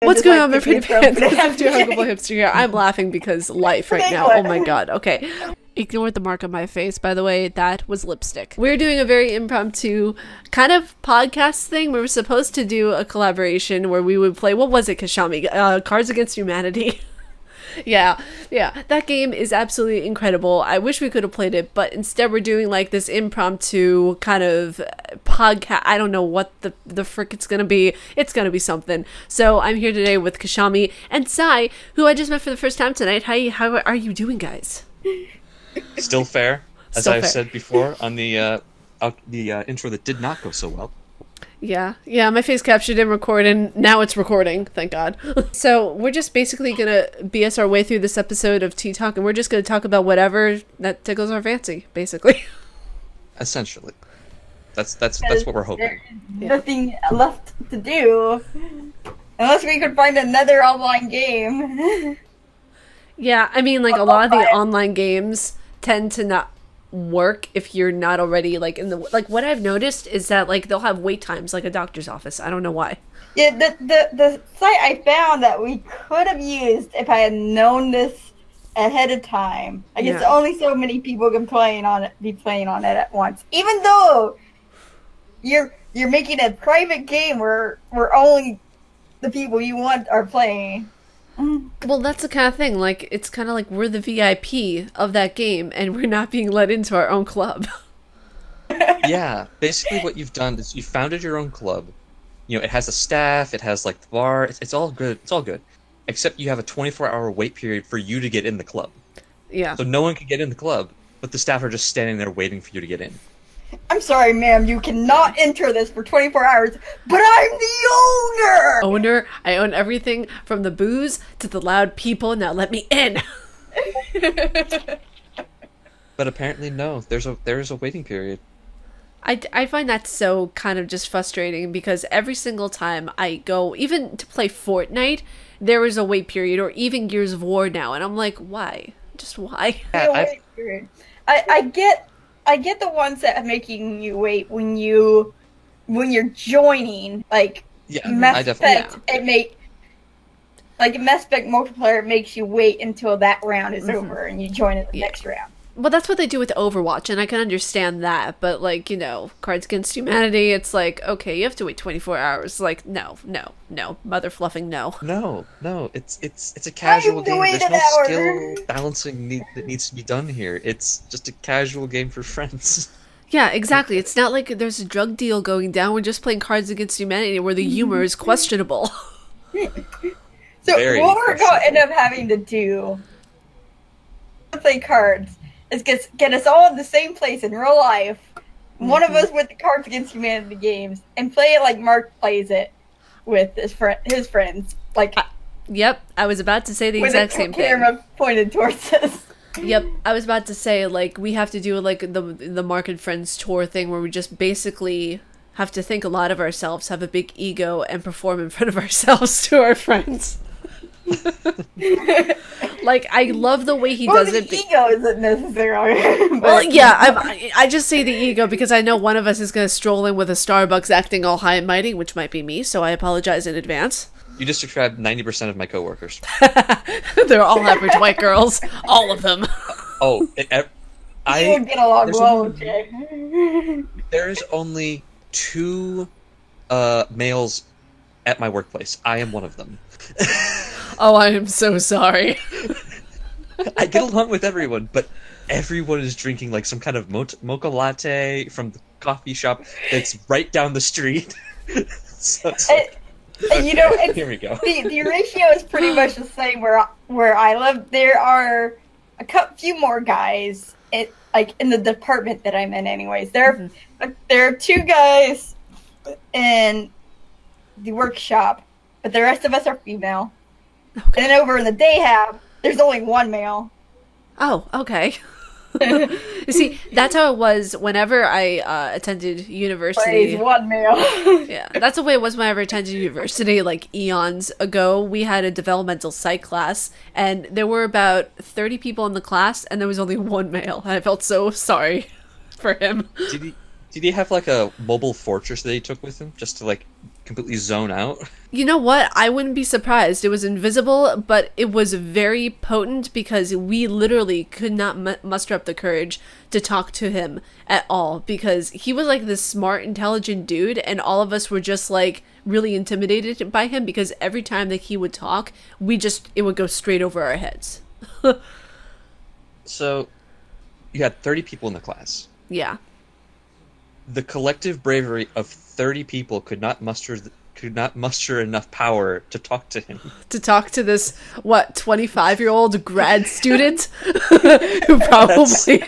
What's going on, my pretty pants? Welcome to Huggable Hipster here. I'm laughing because life right now. Oh my god. Okay. Ignore the mark on my face, by the way. That was lipstick. We're doing a very impromptu kind of podcast thing. We were supposed to do a collaboration where we would play, what was it, Kashami? Cards Against Humanity. Yeah, that game is absolutely incredible. I wish we could have played it, but instead we're doing like this impromptu kind of podcast. I don't know what the frick it's gonna be. It's gonna be something. So I'm here today with Kashami and Sai, who I just met for the first time tonight. How are you doing, guys? Still fair, as Still I've fair. said before on the intro that did not go so well. Yeah, my face capture didn't record, and now it's recording, thank God. So we're just basically gonna BS our way through this episode of Tea Talk, and we're just gonna talk about whatever that tickles our fancy, basically. Essentially, that's what we're hoping. There's nothing left to do unless we could find another online game. Yeah, I mean, like, a lot of the online games tend to not work if you're not already, like, in the... Like, what I've noticed is that, like, they'll have wait times, like a doctor's office. I don't know why. Yeah, the site I found that we could have used if I had known this ahead of time. I guess only so many people can be playing on it at once. Even though you're making a private game where only the people you want are playing. Well, that's the kind of thing. Like, it's kind of like we're the VIP of that game, and we're not being let into our own club. Yeah, basically what you've done is you founded your own club. You know, it has a staff, it has like the bar, it's all good. It's all good, except you have a 24-hour wait period for you to get in the club. Yeah. So no one can get in the club, but the staff are just standing there waiting for you to get in. I'm sorry, ma'am, you cannot enter this for 24 hours, but I'm the owner! I own everything from the booze to the loud people. Now let me in! But apparently no, there's a waiting period. I find that so kind of just frustrating because every single time I go, even to play Fortnite, there is a wait period, or even Gears of War now, and I'm like, why? Just why? I get the ones that are making you wait when you're joining, like Mass Effect. Like Mass Effect multiplayer makes you wait until that round is over and you join in the next round. Well, that's what they do with Overwatch, and I can understand that, but, like, you know, Cards Against Humanity, it's like, okay, you have to wait 24 hours. Like, no, mother fluffing, no. No, it's a casual game. There's no skill balancing that needs to be done here. It's just a casual game for friends. Yeah, exactly. It's not like there's a drug deal going down. We're just playing Cards Against Humanity where the humor is questionable. So what we're going to end up having to do to play cards is get us all in the same place in real life. One of us with the Cards Against Humanity games, and play it like Mark plays it with his friends. Like, yep, I was about to say the exact same thing. With the camera pointed towards us. Yep, I was about to say, like, we have to do like the Mark and Friends tour thing where we just basically have to think a lot of ourselves, have a big ego, and perform in front of ourselves to our friends. Like, I love the way he does it. The ego isn't necessarily. Well, yeah, I just say the ego because I know one of us is going to stroll in with a Starbucks acting all high and mighty, which might be me, so I apologize in advance. You just described 90% of my coworkers. They're all average white girls. All of them. Oh, I would get along well with you. There's only 2 males at my workplace. I am one of them. Oh, I am so sorry. I get along with everyone, but everyone is drinking like some kind of mocha latte from the coffee shop that's right down the street. You know, here we go. The ratio is pretty much the same where I live. There are a few more guys in the department that I'm in. Anyways, there are 2 guys in the workshop, but the rest of us are female. Okay. And then over in the day hab, there's only 1 male. Oh, okay. You see, that's how it was whenever I attended university. Plays 1 male. Yeah, that's the way it was whenever I attended university, like eons ago. We had a developmental psych class, and there were about 30 people in the class, and there was only 1 male. I felt so sorry for him. Did he have like a mobile fortress that he took with him just to like completely zone out. You know what? I wouldn't be surprised. It was invisible, but it was very potent because we literally could not muster up the courage to talk to him at all because he was like this smart, intelligent dude, and all of us were just like really intimidated by him because every time that he would talk, it would go straight over our heads. So, you had 30 people in the class. Yeah. The collective bravery of 30 people could not muster enough power to talk to him. To talk to this, 25-year-old grad student who probably...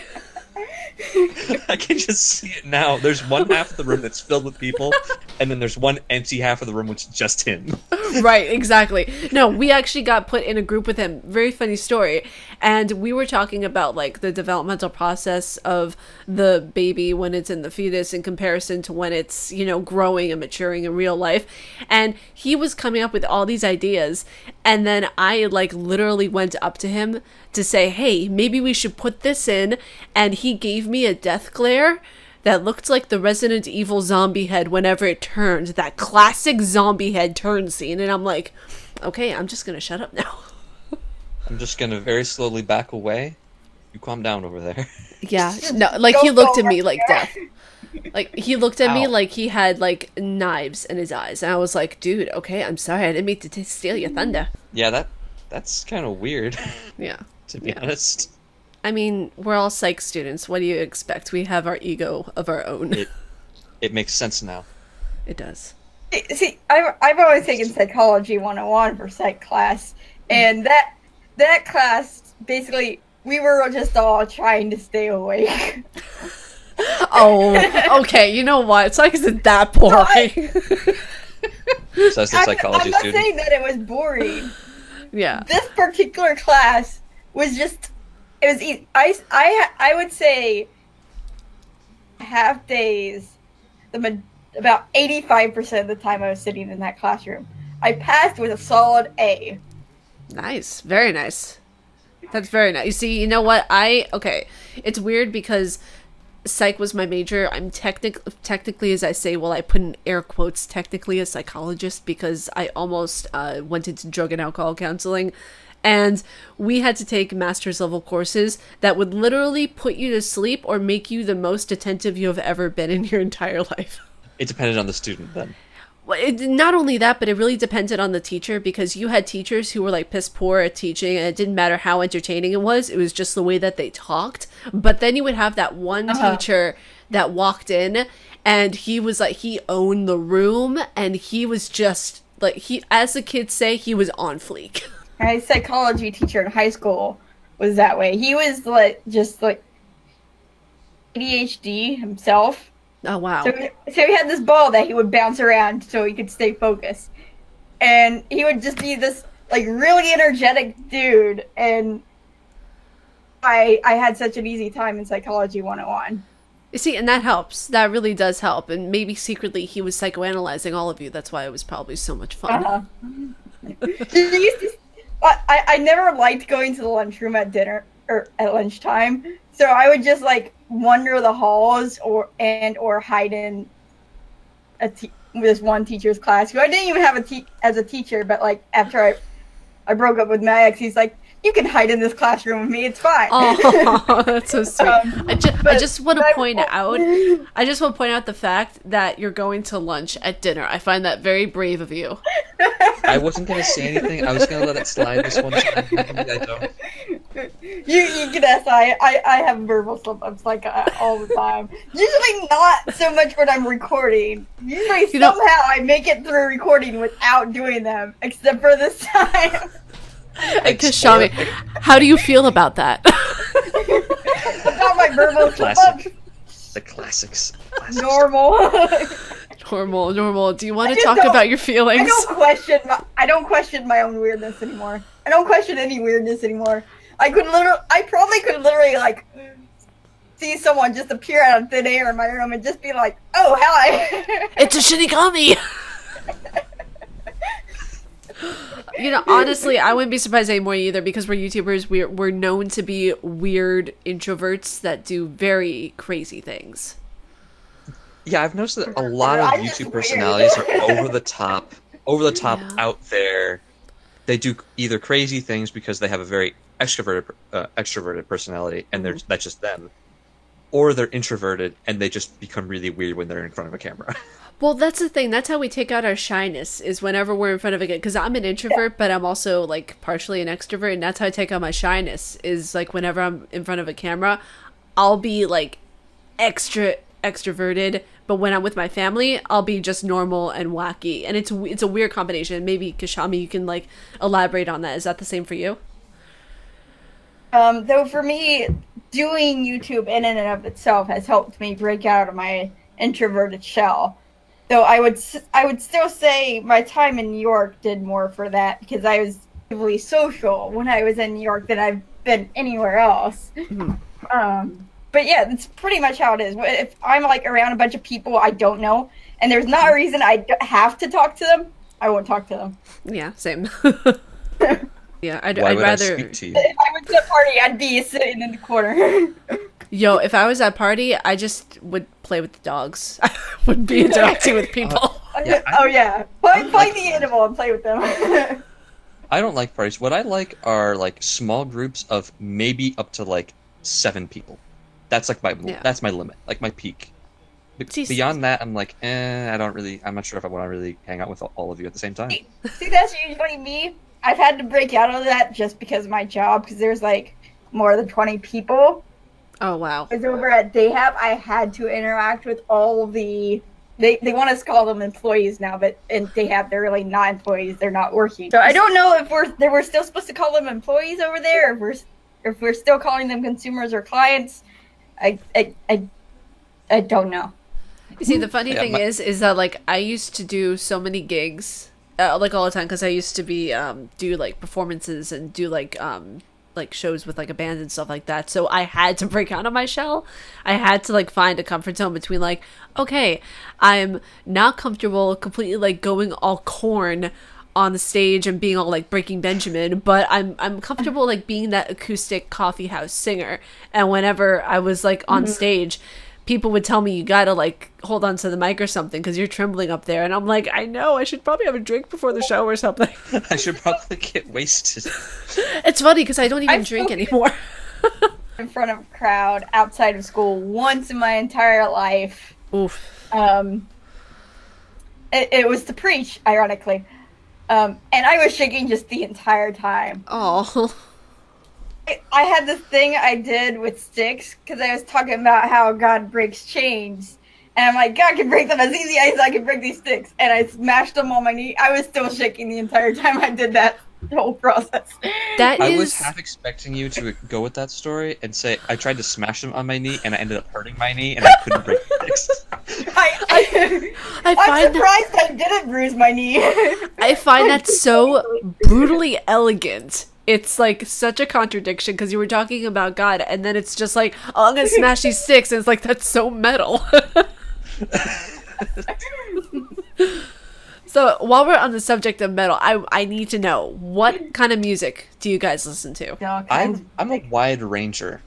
I can just see it now. There's one half of the room that's filled with people, and then there's one empty half of the room which is just him. Right, exactly. No, we actually got put in a group with him. Very funny story. And we were talking about like the developmental process of the baby when it's in the fetus in comparison to when it's, growing and maturing in real life. And he was coming up with all these ideas. And then I like literally went up to him to say, hey, maybe we should put this in. And he gave me a death glare that looked like the Resident Evil zombie head whenever it turned. That classic zombie head turn scene. And I'm like, okay, I'm just going to shut up now. I'm just going to very slowly back away. You calm down over there. Yeah. No, like he looked at me like death. Like he looked at me like he had like knives in his eyes. And I was like, dude, okay, I'm sorry. I didn't mean to steal your thunder. Yeah, that's kind of weird. Yeah. To be honest. I mean, we're all psych students. What do you expect? We have our ego of our own. It makes sense now. It does. See, I've always taken Psychology 101 for psych class, and that class, basically, we were just all trying to stay awake. Oh, okay. You know what? Psych isn't that boring. So that's the psychology student. I'm not saying that it was boring. Yeah. This particular class was just... It was easy. I would say half days, about 85% of the time I was sitting in that classroom. I passed with a solid A. Nice. Very nice. That's very nice. You see, you know what? Okay. It's weird because psych was my major. I'm technically, as I say, well, I put in air quotes, technically a psychologist because I almost went into drug and alcohol counseling. And we had to take master's level courses that would literally put you to sleep or make you the most attentive you have ever been in your entire life. It depended on the student then. Well, not only that, but it really depended on the teacher because you had teachers who were like piss poor at teaching and it didn't matter how entertaining it was just the way that they talked. But then you would have that one teacher that walked in and he was like, he owned the room and he was just like, as the kids say, he was on fleek. My psychology teacher in high school was that way. He was just ADHD himself. Oh, wow. So he had this ball that he would bounce around so he could stay focused. And he would just be this really energetic dude. And I had such an easy time in Psychology 101. You see, and that helps. That really does help. And maybe secretly he was psychoanalyzing all of you. That's why it was probably so much fun. He used to... I never liked going to the lunchroom at dinner or at lunchtime, so I would just wander the halls or hide in this one teacher's class who I didn't even have as a teacher, but after I broke up with my ex, he's like, you can hide in this classroom with me, it's fine. Oh, that's so sweet. I just want to point out the fact that you're going to lunch at dinner. I find that very brave of you. I wasn't going to say anything. I was going to let it slide this one time. Maybe I don't. You can ask. I have verbal slip-ups all the time. Usually not so much when I'm recording. Usually somehow I make it through recording without doing them, except for this time. Kashami, how do you feel about that? About my verbal slip-ups. The classics. Normal. Normal. Do you want to talk about your feelings? I don't question my own weirdness anymore. I don't question any weirdness anymore. I probably could literally see someone just appear out of thin air in my room and just be like, "Oh, hi." It's a Shinigami. Honestly, I wouldn't be surprised anymore either because we're YouTubers. We're known to be weird introverts that do very crazy things. Yeah, I've noticed that a lot of I'm just YouTube weird. personalities are over the top, Yeah. out there. They do either crazy things because they have a very extroverted personality, and that's just them, or they're introverted and they just become really weird when they're in front of a camera. Well, that's the thing. That's how we take out our shyness is whenever we're in front of a because I'm an introvert, but I'm also like partially an extrovert, and that's how I take out my shyness is like whenever I'm in front of a camera, I'll be like extra extroverted, but when I'm with my family, I'll be just normal and wacky, and it's a weird combination. Maybe Kashami, you can like elaborate on that. Is that the same for you? Though for me, doing YouTube in and of itself has helped me break out of my introverted shell. Though I would still say my time in New York did more for that because I was really social when I was in New York than I've been anywhere else. But yeah, that's pretty much how it is. If I'm like around a bunch of people I don't know, and there's not a reason I have to talk to them, I won't talk to them. Yeah, same. Yeah, I'd Why would I rather. speak to you? If I went to a party, I'd be sitting in the corner. Yo, if I was at a party, I just would play with the dogs. I would be interacting with people. Yeah, Oh yeah, find the animal and play with them. I don't like parties. What I like are like small groups of maybe up to like 7 people. That's like that's my limit, like my peak. Beyond that, I'm like, I'm not sure if I want to really hang out with all of you at the same time. See, that's usually me. I've had to break out of that just because of my job, because there's like more than 20 people. Oh wow. Because over at Dayhab, I had to interact with all of the. They want us to call them employees now, but in Dayhab they're really not employees. They're not working. So I don't know if we're still supposed to call them employees over there, or if we're still calling them consumers or clients. I don't know. You see, the funny thing is that like I used to do so many gigs, like all the time, because I used to be do like performances and do like shows with like a band and stuff like that. So I had to break out of my shell. I had to like find a comfort zone between like, okay, I'm not comfortable completely like going all corn on the stage and being all like Breaking Benjamin, but I'm comfortable like being that acoustic coffee house singer. And whenever I was like on stage, people would tell me you gotta like hold on to the mic or something because you're trembling up there, and I'm like, I know, I should probably have a drink before the show or something. I should probably get wasted. It's funny because I don't even drink anymore. In front of a crowd outside of school once in my entire life. Oof. It was to preach, ironically. And I was shaking just the entire time. Oh. I had this thing I did with sticks because I was talking about how God breaks chains. And I'm like, God can break them as easy as I can break these sticks. And I smashed them on my knee. I was still shaking the entire time I did that whole process. I was half expecting you to go with that story and say, I tried to smash them on my knee and I ended up hurting my knee and I couldn't break the sticks. I'm surprised I didn't bruise my knee. I find that so brutally elegant. It's like such a contradiction because you were talking about God and then it's just like, oh, I'm gonna smash these sticks, and it's like, that's so metal. So while we're on the subject of metal, I need to know, what kind of music do you guys listen to? I'm a wide ranger.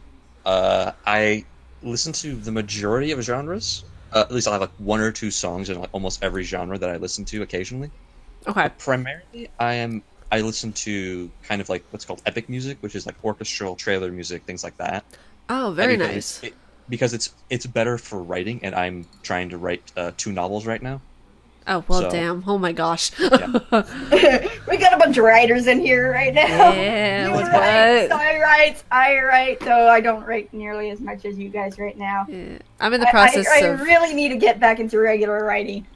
I listen to the majority of genres. At least I'll have like 1 or 2 songs in like almost every genre that I listen to occasionally. Okay. But primarily, I listen to kind of like what's called epic music, which is like orchestral, trailer music, things like that. Oh, very nice. Because it's better for writing, and I'm trying to write 2 novels right now. Oh, well, damn. Oh my gosh. Yeah. We got a bunch of writers in here right now. Yeah, You what's write, what? I write, though I don't write nearly as much as you guys right now. Yeah. I'm in the process I of... really need to get back into regular writing.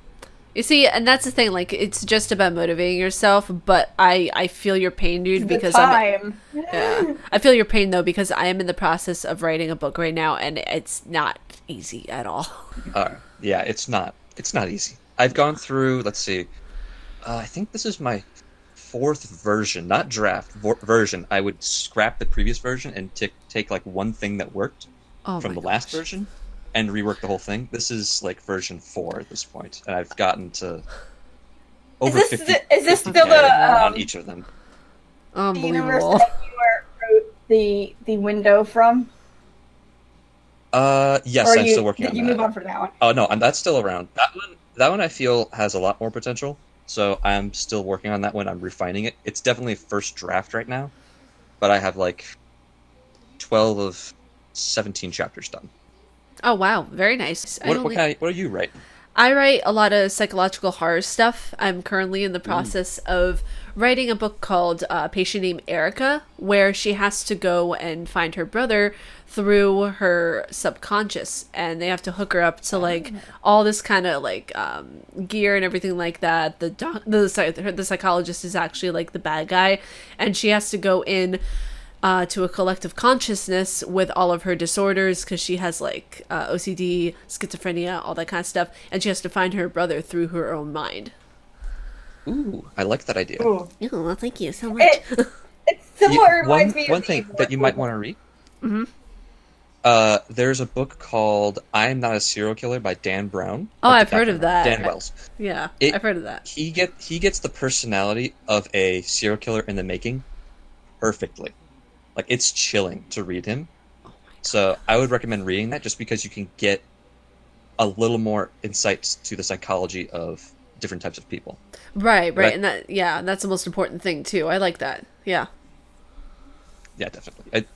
You see, and that's the thing, like, it's just about motivating yourself, but I feel your pain, dude, because yeah. I feel your pain, though, because I am in the process of writing a book right now, and it's not easy at all. Yeah, it's not easy. I've gone through, let's see, I think this is my 4th version, not draft, version. I would scrap the previous version and take like one thing that worked from the last version and rework the whole thing. This is like version 4 at this point, and I've gotten to over 50. Is this still the on each of them? the universe Unbelievable. that you wrote the window from? Yes, Or I'm still working on did you that. move on from that one? Oh no, and that's still around. That one I feel has a lot more potential. So I'm still working on that one. I'm refining it. It's definitely a first draft right now, but I have like 12 of 17 chapters done. Oh wow, very nice. What do you write? I write a lot of psychological horror stuff. I'm currently in the process of writing a book called Patient Named Erica, where she has to go and find her brother through her subconscious, and they have to hook her up to like all this kind of like gear and everything like that. The psychologist is actually like the bad guy, and she has to go in to a collective consciousness with all of her disorders, because she has like OCD, schizophrenia, all that kind of stuff, and she has to find her brother through her own mind. Ooh, I like that idea. Ooh. Oh, well, thank you so much. It somewhat reminds me of one thing that you might want to read. There's a book called "I'm Not a Serial Killer" by Dan Brown. Oh, I've heard of that. Dan Wells. Yeah, I've heard of that. He gets the personality of a serial killer in the making perfectly. Like, it's chilling to read him. So I would recommend reading that, just because you can get a little more insights to the psychology of different types of people. Right, and that's the most important thing too. I like that. Yeah. Yeah, definitely.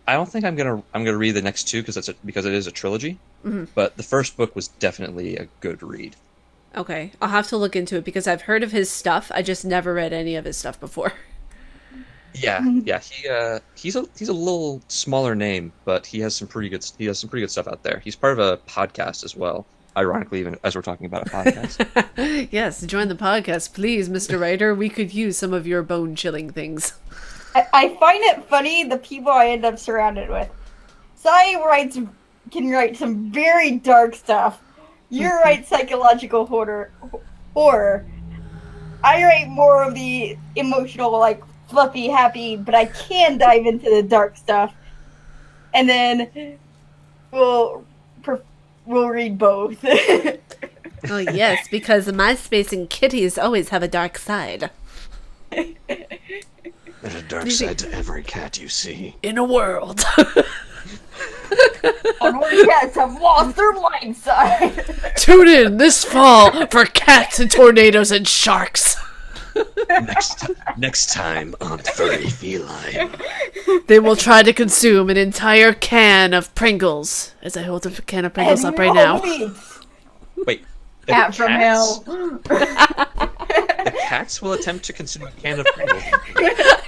I don't think I'm gonna read the next two because it is a trilogy. But the first book was definitely a good read. Okay, I'll have to look into it because I've heard of his stuff. I just never read any of his stuff before. Yeah. He's a little smaller name, but he has some pretty good stuff out there. He's part of a podcast as well. Ironically, even as we're talking about a podcast. Yes, join the podcast, please, Mr. Writer. We could use some of your bone-chilling things. I find it funny the people I end up surrounded with. Sai can write some very dark stuff. You write psychological horror. I write more of the emotional, like, fluffy, happy, but I can dive into the dark stuff. And then we'll read both. Oh yes, because MySpace and kitties always have a dark side. There's a dark side to every cat you see. In a world. Unruly cats have lost their light side. Tune in this fall for cats and tornadoes and sharks. Next time on Furry Feline. They will try to consume an entire can of Pringles. As I hold a can of Pringles up right now. Wait. Cat from hell. The cats will attempt to consume a can of Pringles.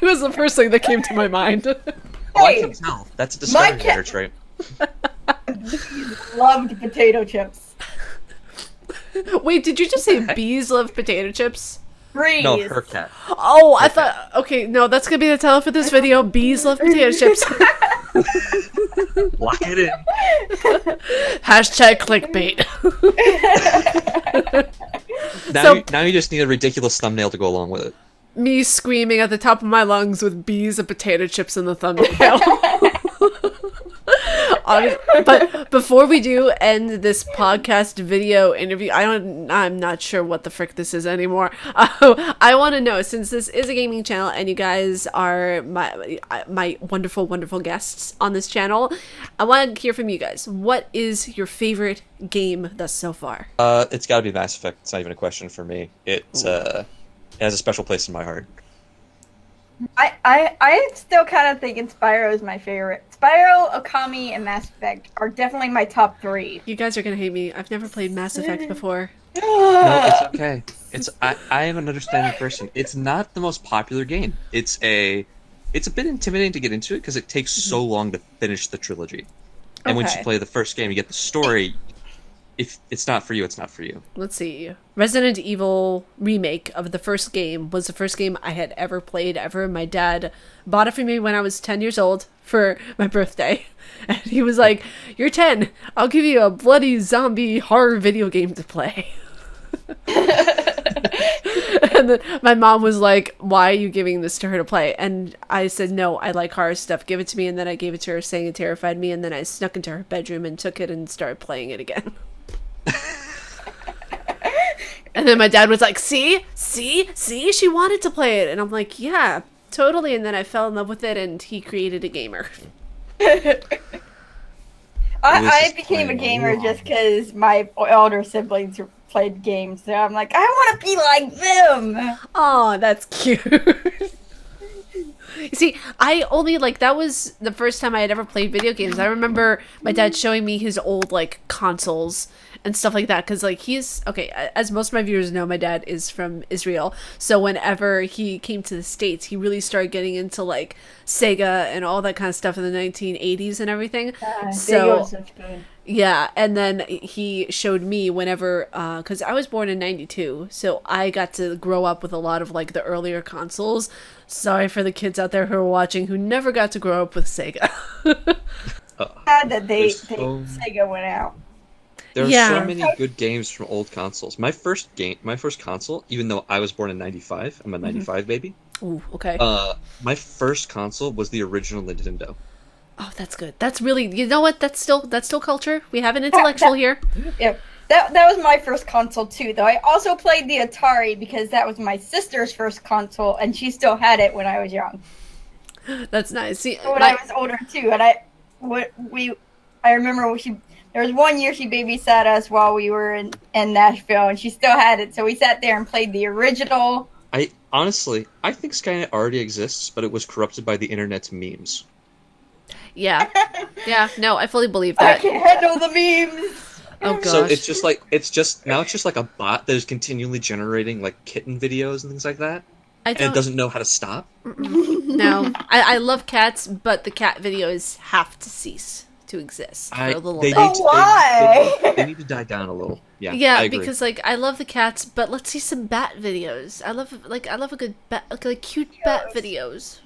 It was the first thing that came to my mind. Oh, I can tell. That's a discovery trait. Loved potato chips. Wait, did you just say bees love potato chips? Breeze. No, her cat. Oh, I thought... Okay, no, that's gonna be the title for this video. Bees love potato chips. Lock it in. Hashtag clickbait. Now you just need a ridiculous thumbnail to go along with it. Me screaming at the top of my lungs with bees and potato chips in the thumbnail. But before we do end this podcast video interview, I'm not sure what the frick this is anymore. I want to know, since this is a gaming channel and you guys are my wonderful, wonderful guests on this channel, I want to hear from you guys. What is your favorite game thus so far? It's got to be Mass Effect. It's not even a question for me. It has a special place in my heart. I still kind of think Spyro is my favorite. Spyro, Okami, and Mass Effect are definitely my top 3. You guys are gonna hate me. I've never played Mass Effect before. No, it's okay. I am an understanding person. It's not the most popular game. It's a bit intimidating to get into it because it takes so long to finish the trilogy. And once you play the first game, you get the story. If it's not for you, it's not for you. Let's see. Resident Evil remake of the first game was the first game I had ever played ever. My dad bought it for me when I was 10 years old for my birthday. And he was like, "You're 10. I'll give you a bloody zombie horror video game to play." And then my mom was like, "Why are you giving this to her to play?" And I said, "No, I like horror stuff. Give it to me." And then I gave it to her, saying it terrified me. And then I snuck into her bedroom and took it and started playing it again. And then my dad was like, see, she wanted to play it. And I'm like, yeah, totally. And then I fell in love with it, and he created a gamer. I became a gamer just because my older siblings played games, so I'm like, I want to be like them. Oh, that's cute. You see, I only, like, that was the first time I had ever played video games. I remember my dad showing me his old, like, consoles and stuff like that. Because, like, okay, as most of my viewers know, my dad is from Israel. So whenever he came to the States, he really started getting into, like, Sega and all that kind of stuff in the 1980s and everything. So, yeah, and then he showed me whenever, because I was born in 92, so I got to grow up with a lot of, like, the earlier consoles. Sorry for the kids out there who are watching who never got to grow up with Sega. Sad that Sega went out. There are so many good games from old consoles. My first console, even though I was born in 95, I'm a 95 baby. Ooh, okay. My first console was the original Nintendo. Oh, that's good. That's really, you know what? That's still culture. We have an intellectual here. Yep. That was my first console too, though. I also played the Atari because that was my sister's first console, and she still had it when I was young. That's nice. See, when I was older too, and I remember there was one year she babysat us while we were in Nashville, and she still had it, so we sat there and played the original. I think Skynet already exists, but it was corrupted by the internet's memes. Yeah. Yeah, no, I fully believe that. I can handle the memes. Oh gosh. So it's just like a bot that is continually generating like kitten videos and things like that. And it doesn't know how to stop. No. I love cats, but the cat videos have to cease to exist for a little bit. Why? They need to die down a little. Yeah. Yeah, I agree. because like I love the cats, but let's see some bat videos. I love a good bat, like cute bat videos.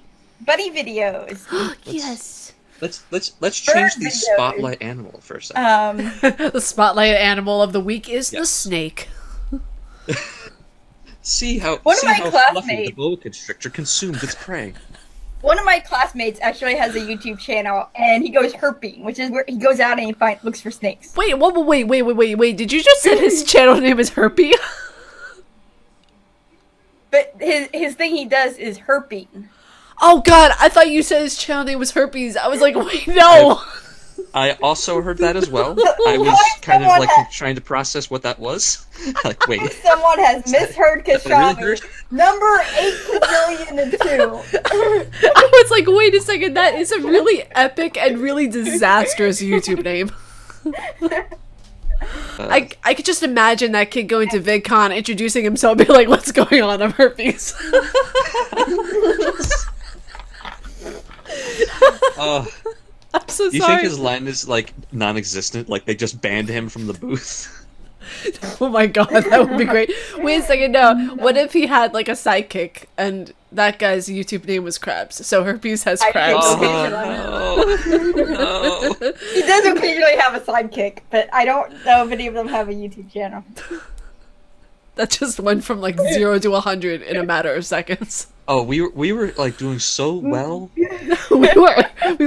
Buddy videos. Yes. Let's change the spotlight animal for a second. The spotlight animal of the week is the snake. see how One of my fluffy classmates- the boa constrictor consumed its prey. One of my classmates actually has a YouTube channel, and he goes herping, which is where he goes out and he looks for snakes. Wait! Did you just say his channel name is Herpy? But his thing he does is herping. Oh god, I thought you said his channel name was Herpes. I was like, wait, no! I also heard that as well. I was kind of like trying to process what that was. Like, wait. Someone has misheard Kashami. Really Number 8,000,002. I was like, wait a second, that is a really epic and really disastrous YouTube name. I could just imagine that kid going to VidCon, introducing himself, and be like, what's going on? I'm herpes. I'm so sorry. You think his line is like non-existent? Like they just banned him from the booth? Oh my god, that would be great. Wait a second, no. What if he had like a sidekick and that guy's YouTube name was Krabs? So Herpes has Krabs. Oh, no. He does occasionally have a sidekick, but I don't know if any of them have a YouTube channel. That just went from like 0 to 100 in a matter of seconds. Oh, we were like doing so well. we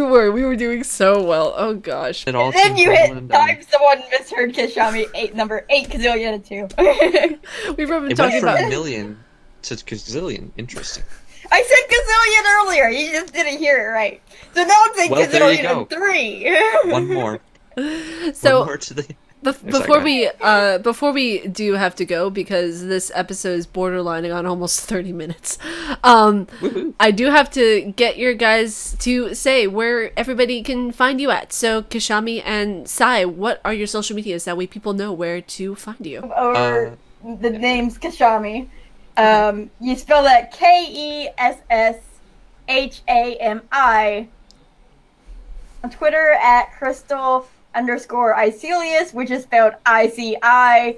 were doing so well. Oh gosh. It all Then you hit and time someone misheard Kishami number 8,000,002. We've been it talking went from about million to gazillion. Interesting. I said gazillion earlier. You just didn't hear it right. So now it's like Well, there you gazillion go. and 3. One more. So One more to the. before we do have to go, because this episode is borderlining on almost 30 minutes, I do have to get your guys to say where everybody can find you at. So Kishami and Sai, what are your social medias? That way people know where to find you. Or the name's Kishami. You spell that Kesshami. On Twitter at Crystal_Icelius, which is spelled Icilius.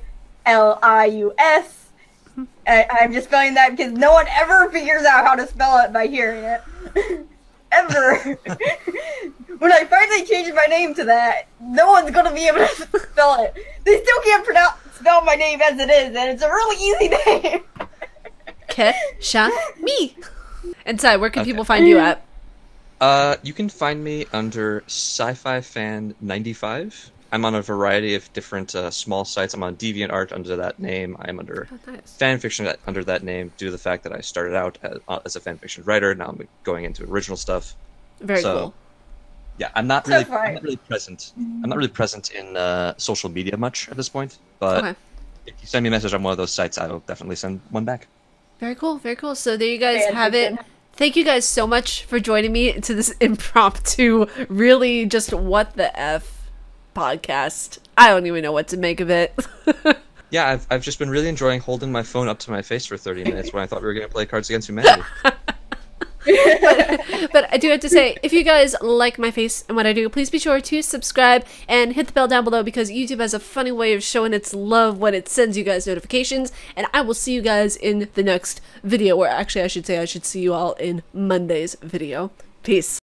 I'm just spelling that because no one ever figures out how to spell it by hearing it. Ever. When I finally changed my name to that, no one's gonna be able to spell it. They still can't spell my name as it is, and it's a really easy name. Kishami. And Sai, where can people find you at? You can find me under Sci-Fi Fan 95. I'm on a variety of different small sites. I'm on DeviantArt under that name. I'm under fanfiction under that name due to the fact that I started out as a fanfiction writer. Now I'm going into original stuff. Very cool. Yeah, I'm not So really. far. I'm not really present. I'm not really present in social media much at this point. But Okay. if you send me a message on one of those sites, I will definitely send one back. Very cool, very cool. So there you guys Yeah, have it. good. Thank you guys so much for joining me to this impromptu, really just what the F podcast. I don't even know what to make of it. Yeah, I've just been really enjoying holding my phone up to my face for 30 minutes when I thought we were going to play Cards Against Humanity. But I do have to say, if you guys like my face and what I do, please be sure to subscribe and hit the bell down below because YouTube has a funny way of showing its love when it sends you guys notifications. And I will see you guys in the next video, or actually I should say I should see you all in Monday's video. Peace.